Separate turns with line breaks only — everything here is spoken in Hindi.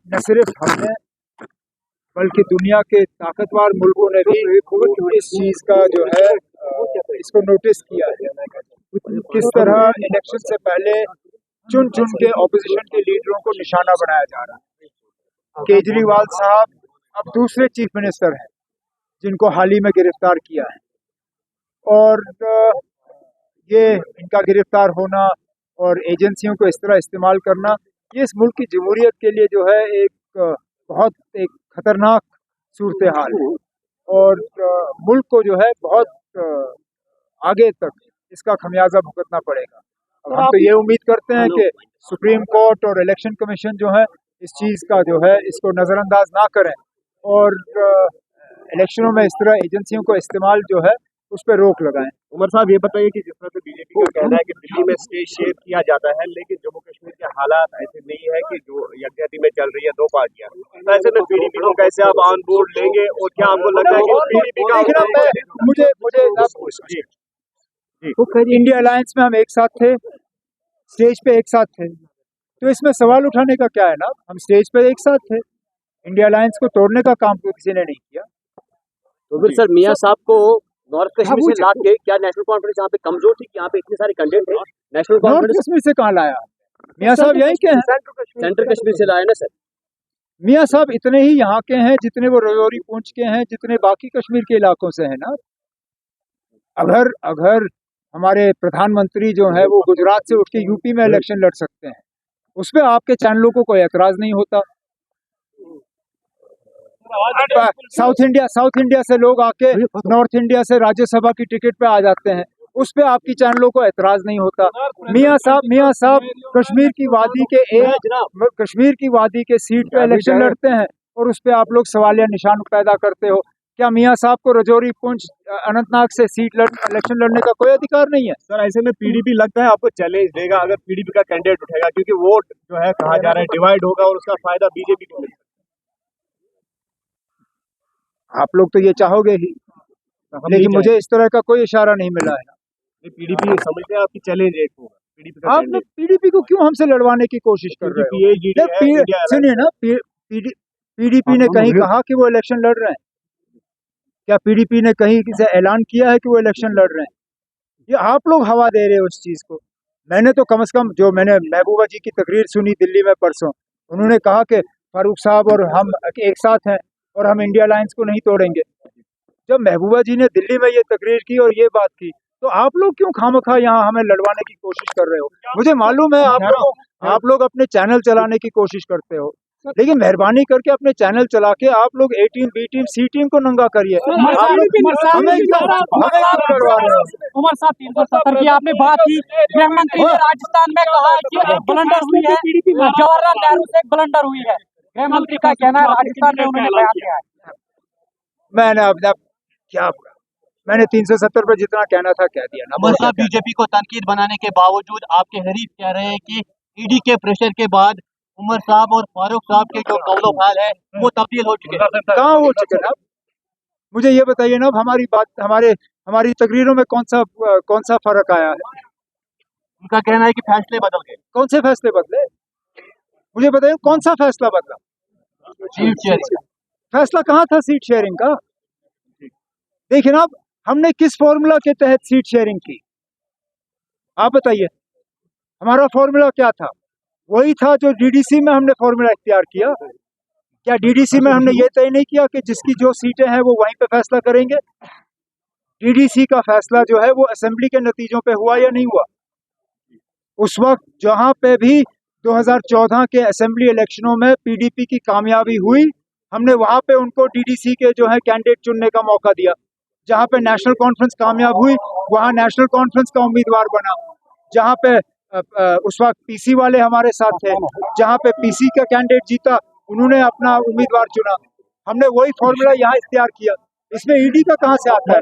न सिर्फ हमने बल्कि दुनिया के ताकतवर मुल्कों ने भी इस चीज का जो है इसको नोटिस किया है। किस तरह इलेक्शन से पहले चुन चुन के ऑपोजिशन के लीडरों को निशाना बनाया जा रहा है। केजरीवाल साहब अब दूसरे चीफ मिनिस्टर हैं जिनको हाल ही में गिरफ्तार किया है, और ये इनका गिरफ्तार होना और एजेंसियों को इस तरह इस्तेमाल करना, ये इस मुल्क की जमहूरियत के लिए जो है बहुत एक खतरनाक सूरत हाल है, और मुल्क को जो है बहुत आगे तक इसका खमियाजा भुगतना पड़ेगा। अब हम तो ये उम्मीद करते हैं कि सुप्रीम कोर्ट और इलेक्शन कमीशन जो है इस चीज़ का जो है इसको नज़रअंदाज ना करें और इलेक्शनों में इस तरह एजेंसियों को इस्तेमाल जो है उस पर रोक लगाएं।
उमर साहब, ये बताइए कि जिस तरह से बीजेपी का कहना है कि दिल्ली में स्टेज शेयर किया जाता है, लेकिन जम्मू कश्मीर के हालात ऐसे नहीं है कि जो यकजहती में चल रही है दो पार्टियां, तो ऐसे में पीडीपी को कैसे आप ऑन बोर्ड लेंगे, और क्या आपको लगता है कि पीडीपी का
मुझे इंडिया अलायंस में हम एक साथ थे, स्टेज पे एक साथ थे, तो इसमें सवाल उठाने का क्या है ना। हम स्टेज पे एक साथ थे, इंडिया अलायंस को तोड़ने का काम तो किसी ने नहीं किया।
तो फिर सर मियां साहब को नॉर्थ कश्मीर से ला के क्या नेशनल कॉन्फ्रेंस यहाँ पे कमजोर थी? यहाँ पे इतने सारे कैंडिडेट थे, नेशनल
नॉर्थ कश्मीर से कहाँ लाया मियां साहब? यही के हैं,
सेंट्रल कश्मीर से लाया ना सर।
मियां साहब इतने ही यहाँ के हैं जितने वो राजौरी पूंछ के हैं, जितने बाकी कश्मीर के इलाकों से हैं ना। अगर हमारे प्रधानमंत्री जो है वो गुजरात से उठ के यूपी में इलेक्शन लड़ सकते हैं, उस पर आपके चैनलों को कोई एतराज नहीं होता। साउथ इंडिया से लोग आके नॉर्थ इंडिया से राज्यसभा की टिकट पे आ जाते हैं, उस पे आपकी चैनलों को एतराज नहीं होता। मियां साहब कश्मीर की वादी के सीट पे इलेक्शन लड़ते हैं और उस पे आप लोग सवालिया निशान पैदा करते हो। क्या मियां साहब को राजौरी पुंछ अनंतनाग से इलेक्शन लड़ने का कोई अधिकार नहीं है?
सर, ऐसे में पीडीपी लगता है आपको चैलेंज देगा अगर पीडीपी का कैंडिडेट उठेगा, क्योंकि वोट जो है कहा जा रहा है डिवाइड होगा और उसका फायदा बीजेपी को मिलेगा।
आप लोग तो ये चाहोगे ही, लेकिन मुझे इस तरह का कोई इशारा नहीं मिला है।
पीडीपी समझते हैं आपकी चैलेंज एक होगा।
आप लोग पीडीपी को क्यों हमसे लड़वाने की कोशिश कर रहे हो? सुनिए ना, पीडीपी ने कहीं कहा कि वो इलेक्शन लड़ रहे हैं? क्या पीडीपी ने कहीं से ऐलान किया है कि वो इलेक्शन लड़ रहे हैं? ये आप लोग हवा दे रहे हो उस चीज को। मैंने तो कम से कम जो मैंने महबूबा जी की तकरीर सुनी दिल्ली में परसों, उन्होंने कहा कि फारूक साहब और हम एक साथ हैं और हम इंडिया अलायंस को नहीं तोड़ेंगे। जब महबूबा जी ने दिल्ली में ये तकरीर की और ये बात की, तो आप लोग क्यों खामखा यहाँ हमें लड़वाने की कोशिश कर रहे हो? मुझे मालूम है आप लोग अपने चैनल चलाने की कोशिश करते हो, लेकिन मेहरबानी करके अपने चैनल चला के आप लोग ए टीम, बी टीम, सी टीम को नंगा करिए।
उमर साहब 370 की आपने बात की, गृह मंत्री ने राजस्थान में कहा है कि एक ब्लंडर हुई है, जवाहरलाल नेहरू से एक ब्लंडर हुई है। गृह मंत्री का कहना है, राजस्थान में उन्होंने बयान दिया है।
मैंने 370 पर जितना कहना था कह दिया ना।
मतलब बीजेपी को तनकीद बनाने के बावजूद आपके हरीफ कह रहे हैं कि ईडी के प्रेशर के बाद उमर साहब और फारूक साहब के जो कौलो फाल है वो तब्दील हो चुके हैं।
कहाँ हो चुके हैं? मुझे ये बताइए ना, हमारी तकरीरों में कौन सा फर्क आया है?
उनका कहना है कि फैसले बदल गए।
कौन से फैसले बदले? मुझे बताइए कौन सा फैसला बदला?
सीट शेयरिंग
फैसला कहाँ था सीट शेयरिंग का? देखिए ना, हमने किस फॉर्मूला के तहत सीट शेयरिंग की? आप बताइए, हमारा फॉर्मूला क्या था? वही था जो डीडीसी में हमने फॉर्मूला इख्तियार किया। क्या डीडीसी में हमने ये तय नहीं किया कि जिसकी जो सीटें हैं वो वहीं पे फैसला करेंगे? डीडीसी का फैसला जो है वो असेंबली के नतीजों पे हुआ या नहीं हुआ? उस वक्त जहां पे भी 2014 के असेंबली इलेक्शनों में पीडीपी की कामयाबी हुई, हमने वहां पे उनको डीडीसी के जो है कैंडिडेट चुनने का मौका दिया। जहां पे नेशनल कॉन्फ्रेंस कामयाब हुई, वहां नेशनल कॉन्फ्रेंस का उम्मीदवार बना। जहां पे उस वक्त पीसी वाले हमारे साथ थे, जहां पे पीसी का कैंडिडेट जीता, उन्होंने अपना उम्मीदवार चुना। हमने वही फॉर्मूला यहाँ इख्तियार किया। इसमें ईडी का कहाँ से आता है?